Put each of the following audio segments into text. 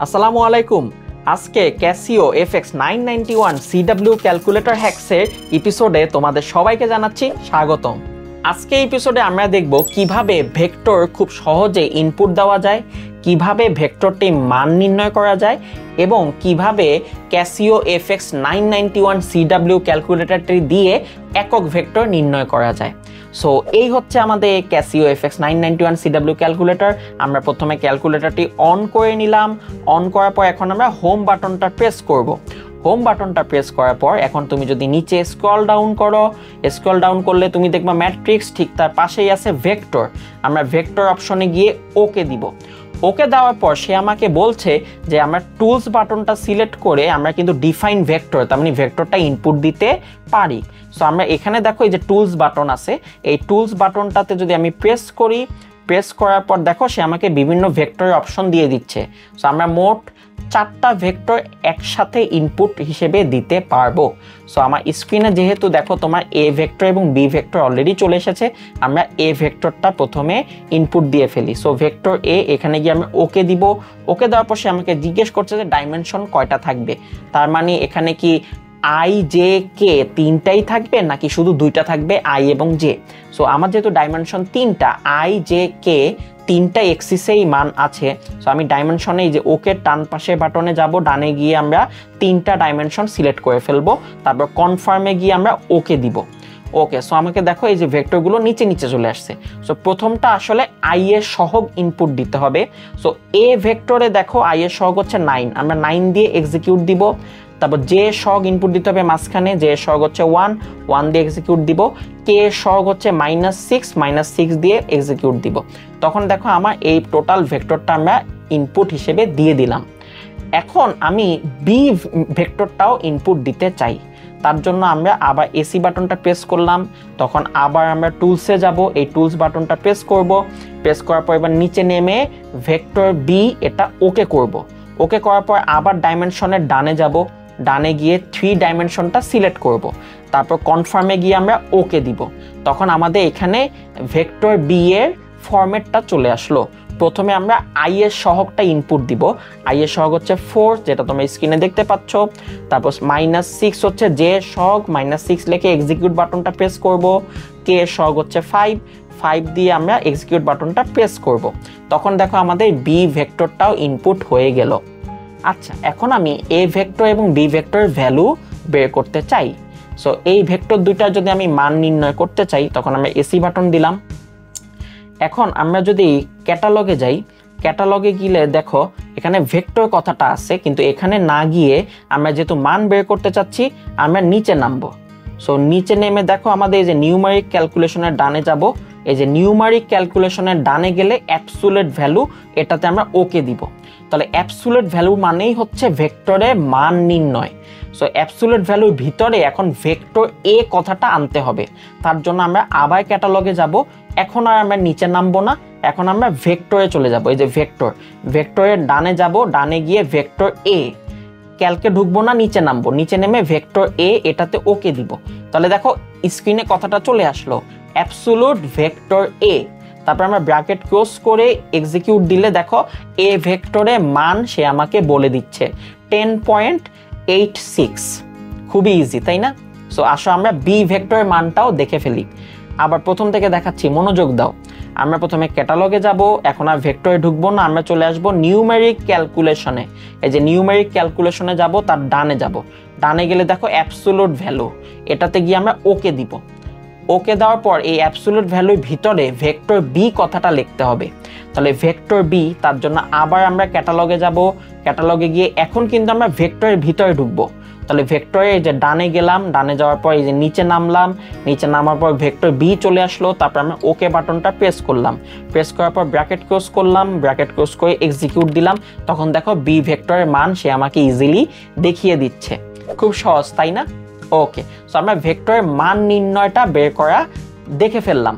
আসসালামু আলাইকুম। আজকে ক্যাসিও FX991 CW ক্যালকুলেটর হ্যাক্সের এপিসোডে তোমাদের সবাইকে জানাচ্ছি স্বাগতম। আজকে এপিসোডে আমরা দেখব কিভাবে ভেক্টর খুব সহজে ইনপুট দেওয়া যায়, কিভাবে ভেক্টরটি মান নির্ণয় করা যায় এবং কিভাবে ক্যাসিও FX991 CW ক্যালকুলেটরটি দিয়ে একক ভেক্টর নির্ণয় করা যায়। সো এই হচ্ছে আমাদের ক্যাসিও FX991 CW ক্যালকুলেটর। আমরা প্রথমে ক্যালকুলেটরটি অন করে নিলাম। অন করার পর এখন আমরা হোম বাটনটা প্রেস করব। হোম বাটনটা প্রেস করার পর এখন তুমি যদি নিচে স্ক্রল ডাউন করো, স্ক্রল ডাউন করলে তুমি দেখবা ম্যাট্রিক্স, ঠিক তার পাশেই আছে ভেক্টর। আমরা ভেক্টর অপশনে গিয়ে ওকে দিব। ওকে দেওয়ার পর সে আমাকে বলছে যে আমরা টুলস বাটনটা সিলেক্ট করে আমরা কিন্তু ডিফাইন ভেক্টর, তার মানে ভেক্টরটা ইনপুট দিতে পারি। সো আমরা এখানে দেখো এই যে টুলস বাটন আছে, এই টুলস বাটনটাতে যদি আমি প্রেস করি, প্রেস করার পর দেখো সে আমাকে বিভিন্ন ভেক্টরের অপশন দিয়ে দিচ্ছে। সো আমরা মোট 4টা ভেক্টর একসাথে ইনপুট হিসেবে দিতে পারবো। সো আমার স্ক্রিনে যেহেতু দেখো তোমার এ ভেক্টর এবং বি ভেক্টর অলরেডি চলে এসেছে, আমরা এ ভেক্টরটা প্রথমে ইনপুট দিয়ে ফেলি। সো ভেক্টর এ, এখানে গিয়ে আমি ওকে দিব। ওকে দেওয়ার পর সে আমাকে জিজ্ঞেস করছে যে ডাইমেনশন কয়টা থাকবে, তার মানে এখানে কি আই জে কে তিনটাই থাকবে নাকি শুধু দুইটা থাকবে আই এবং জে। সো আমার যেহেতু ডাইমেনশন তিনটা, আই জে কে তিনটা এক্সিসেই মান আছে, সো আমি ডাইমেনশনে এই যে ওকে টান পাশে বাটনে যাব, ডানে গিয়ে আমরা তিনটা ডাইমেনশন সিলেক্ট করে ফেলবো, তারপর কনফার্মে গিয়ে আমরা ওকে দিব। ওকে, সো আমাকে দেখো এই যে ভেক্টরগুলো নিচে নিচে চলে আসছে। সো প্রথমটা আসলে আই এর সহগ ইনপুট দিতে হবে। সো এ ভেক্টরে দেখো আই এর সহগ হচ্ছে 9, আমরা 9 দিয়ে এক্সিকিউট দিব। তারপর যে সহগ ইনপুট দিতে হবে মাঝখানে, যে সহগ হচ্ছে 1 দিয়ে এক্সিকিউট দিব। কে সহগ হচ্ছে -6 দিয়ে এক্সিকিউট দিব। তখন দেখো আমার এই টোটাল ভেক্টরটা আমরা ইনপুট হিসেবে দিয়ে দিলাম। এখন আমি বি ভেক্টরটাও ইনপুট দিতে চাই, তার জন্য আমরা আবার এসি বাটনটা প্রেস করলাম। তখন আবার আমরা টুলসে যাব, এই টুলস বাটনটা প্রেস করব। প্রেস করার পর এবার নিচে নেমে ভেক্টর বি এটা ওকে করব। ওকে করার পর আবার ডাইমেনশনের ডানে যাব, ডানে গিয়ে 3 ডাইমেনশনটা সিলেক্ট করব। তারপর কনফার্মে গিয়ে আমরা ওকে দিব। তখন আমাদের এখানে ভেক্টর বি এর ফরম্যাটটা চলে আসলো। প্রথমে আমরা আই এর সহগটা ইনপুট দিব। আই এর সহগ হচ্ছে 4, যেটা তোমরা স্ক্রিনে দেখতে পাচ্ছ। তারপর -6 হচ্ছে জে সহগ, -6 লিখে এক্সিকিউট বাটনটা প্রেস করব। কে এর সহগ হচ্ছে 5 দিয়ে আমরা এক্সিকিউট বাটনটা প্রেস করব। তখন দেখো আমাদের বি ভেক্টরটাও ইনপুট হয়ে গেল। আচ্ছা, এখন আমি এ ভেক্টর এবং বি ভেক্টরের ভ্যালু বের করতে চাই। সো এই ভেক্টর দুইটার যদি আমি মান নির্ণয় করতে চাই, তখন আমরা এসি বাটন দিলাম। এখন আমরা যদি ক্যাটালগে যাই, ক্যাটালগে গেলে দেখো এখানে ভেক্টর কথাটা আছে, কিন্তু এখানে না গিয়ে আমরা যেহেতু মান বের করতে চাচ্ছি আমরা নিচে নামবো। সো নিচে নেমে দেখো আমাদের এই যে নিউমারিক ক্যালকুলেশনের ডানে যাব। এই যে নিউমারিক ক্যালকুলেশনের ডানে গেলে অ্যাবসোলিউট ভ্যালু, এটাতে আমরা ওকে দিব। তাহলে অ্যাবসোলিউট ভ্যালু মানেই হচ্ছে ভেক্টরের মান নির্ণয়। সো অ্যাবসোলিউট ভ্যালুর ভিতরে এখন ভেক্টর এ কথাটা আনতে হবে। তার জন্য আমরা আবার ক্যাটালগে যাব। এখন আর আমরা নিচে নামবো না, এখন আমরা ভেক্টরে চলে যাব। এই যে ভেক্টরের ডানে যাব, ডানে গিয়ে ভেক্টর এ, ক্যালকে ঢুকবো না, নিচে নামবো। নিচে নেমে ভেক্টর এ এটাতে ওকে দিব। তাহলে দেখো স্ক্রিনে কথাটা চলে আসলো, অ্যাবসোলিউট ভেক্টর এ। তারপর আমরা ব্র্যাকেট ক্লোজ করে এক্সিকিউট দিলে দেখো এ ভেক্টরে মান সে আমাকে বলে দিচ্ছে 10.86। খুবই ইজি, তাই না? সো আসো আমরা বি ভেক্টরের মানটাও দেখে ফেলি। আবার প্রথম থেকে দেখাচ্ছি, মনোযোগ দাও। আমরা প্রথমে ক্যাটালগে যাব, এখন আর ভেক্টরে ঢুকবো না, আমরা চলে আসব নিউমেরিক ক্যালকুলেশনে। এই যে নিউমেরিক ক্যালকুলেশনে যাব, তার ডানে যাব। ডানে গেলে দেখো অ্যাবসোলিউট ভ্যালু, এটাতে গিয়ে আমরা ওকে দিব। ওকে দেওয়ার পর এই অ্যাবসোলিউট ভ্যালুর ভিতরে ভেক্টর বি কথাটা লিখতে হবে। তাহলে ভেক্টর বি, তার জন্য আবার আমরা ক্যাটালগে যাব। ক্যাটালগে গিয়ে এখন কিন্তু আমরা ভেক্টরের ভিতরে ঢুকবো। তাহলে ভেক্টরে যে ডানে গেলাম, ডানে যাওয়ার পর এই যে নিচে নামলাম, নিচে নামার পর ভেক্টর বি চলে আসলো। তারপর আমরা ওকে বাটনটা প্রেস করলাম। প্রেস করার পর ব্র্যাকেট ক্লোজ করলাম, ব্র্যাকেট ক্লোজ করে এক্সিকিউট দিলাম। তখন দেখো বি ভেক্টরের মান সে আমাকে ইজিলি দেখিয়ে দিচ্ছে। খুব সহজ, তাই না? ওকে, সো আমরা ভেক্টরের মান নির্ণয়টা বের করা দেখে ফেললাম।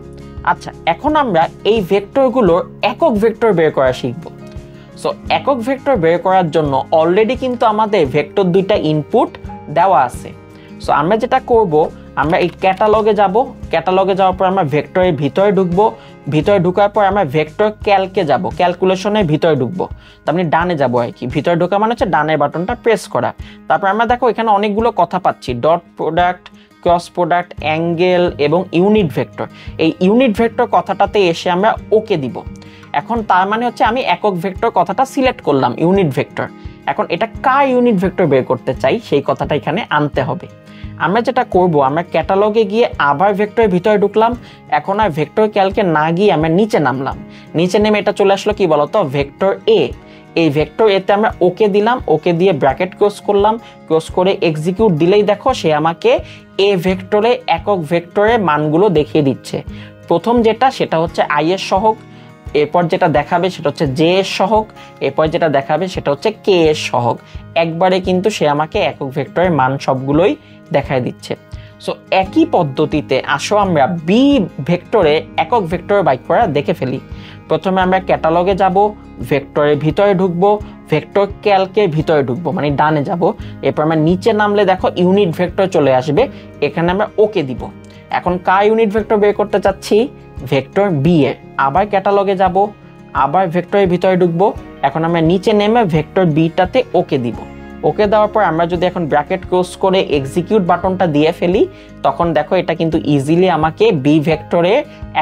আচ্ছা, এখন আমরা এই ভেক্টরগুলোর একক ভেক্টর বের করা শিখব। সো একক ভেক্টর বের করার জন্য অলরেডি কিন্তু আমাদের ভেক্টর দুইটা ইনপুট দেওয়া আছে। সো আমরা যেটা করব, আমরা এই ক্যাটালগে যাব। ক্যাটালগে যাওয়ার পর আমরা ভেক্টরের ভিতরে ঢুকবো। ভিতরে ঢোকার পর আমরা ভেক্টর ক্যালকে যাব, ক্যালকুলেশনের ভিতরে ঢুকবো, তার মানে ডানে যাবো আর কি। ভিতরে ঢোকা মানে হচ্ছে ডানের বাটনটা প্রেস করা। তারপর আমরা দেখো এখানে অনেকগুলো কথা পাচ্ছি, dot product, cross product, angle এবং ইউনিট ভেক্টর। এই ইউনিট ভেক্টর কথাটাতে এসে আমরা ওকে দিব। এখন তার মানে হচ্ছে আমি একক ভেক্টর কথাটা সিলেক্ট করলাম, ইউনিট ভেক্টর। এখন এটা কার ইউনিট ভেক্টর বের করতে চাই সেই কথাটা এখানে আনতে হবে। আমরা যেটা করব, আমরা ক্যাটালগে গিয়ে আবার ভেক্টরের ভিতরে ঢুকলাম। এখন আর ভেক্টর ক্যালকে না গিয়ে আমরা নিচে নামলাম। নিচে নেমে এটা চলে আসলো কি বলতো, ভেক্টর এ। এই ভেক্টর এতে আমরা ওকে দিলাম, ওকে দিয়ে ব্র্যাকেট ক্লোজ করলাম, ক্লোজ করে এক্সিকিউট দিলেই দেখো সে আমাকে এ ভেক্টরে একক ভেক্টরের মানগুলো দেখিয়ে দিচ্ছে। প্রথম যেটা সেটা হচ্ছে আই এর সহগ, এরপর যেটা দেখাবে সেটা হচ্ছে জে এর সহগ, এরপর যেটা দেখাবে সেটা হচ্ছে কে এর সহগ। একবারে কিন্তু সে আমাকে একক ভেক্টরের মান সবগুলোই দেখায় দিচ্ছে। সো একই পদ্ধতিতে আসো আমরা বি ভেক্টরে একক ভেক্টর বাইক করা দেখে ফেলি। প্রথমে আমরা ক্যাটালগে যাব, ভেক্টরের ভিতরে ঢুকবো, ভেক্টর ক্যালকে ভিতরে ঢুকবো মানে ডানে যাব। এরপর আমরা নিচে নামলে দেখো ইউনিট ভেক্টর চলে আসবে, এখানে আমরা ওকে দিব। এখন কার ইউনিট ভেক্টর বের করতে চাচ্ছি, ভেক্টর বি এর। আবার ক্যাটালগে যাব, আবার ভেক্টরের ভিতরে ঢুকবো। এখন আমরা নিচে নেমে ভেক্টর বিটাতে ওকে দিব। ওকে দেওয়ার পর আমরা যদি এখন ব্র্যাকেট ক্লোজ করে এক্সিকিউট বাটনটা দিয়ে ফেলি, তখন দেখো এটা কিন্তু ইজিলি আমাকে বি ভেক্টরে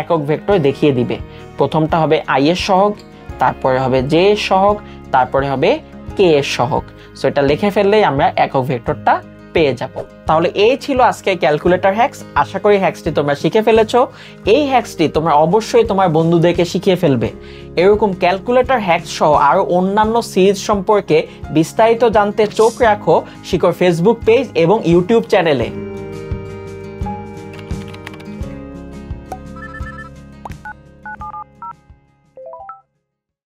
একক ভেক্টর দেখিয়ে দিবে। প্রথমটা হবে আই এর সহগ, তারপরে হবে জে এর সহগ, তারপরে হবে কে এর সহগ। সো এটা লিখে ফেললেই আমরা একক ভেক্টরটা পেয়ে যাব। তাহলে এই ছিল আজকে ক্যালকুলেটর হ্যাক্স। আশা করি হ্যাক্সটি তোমরা শিখে ফেলেছো। এই হ্যাক্সটি তোমরা অবশ্যই তোমার বন্ধুদেরকে শিখিয়ে ফেলবে। এরকম ক্যালকুলেটর হ্যাক্স সহ আরও অন্যান্য সিরিজ সম্পর্কে বিস্তারিত জানতে চোখ রাখো শিকড় ফেসবুক পেজ এবং ইউটিউব চ্যানেলে।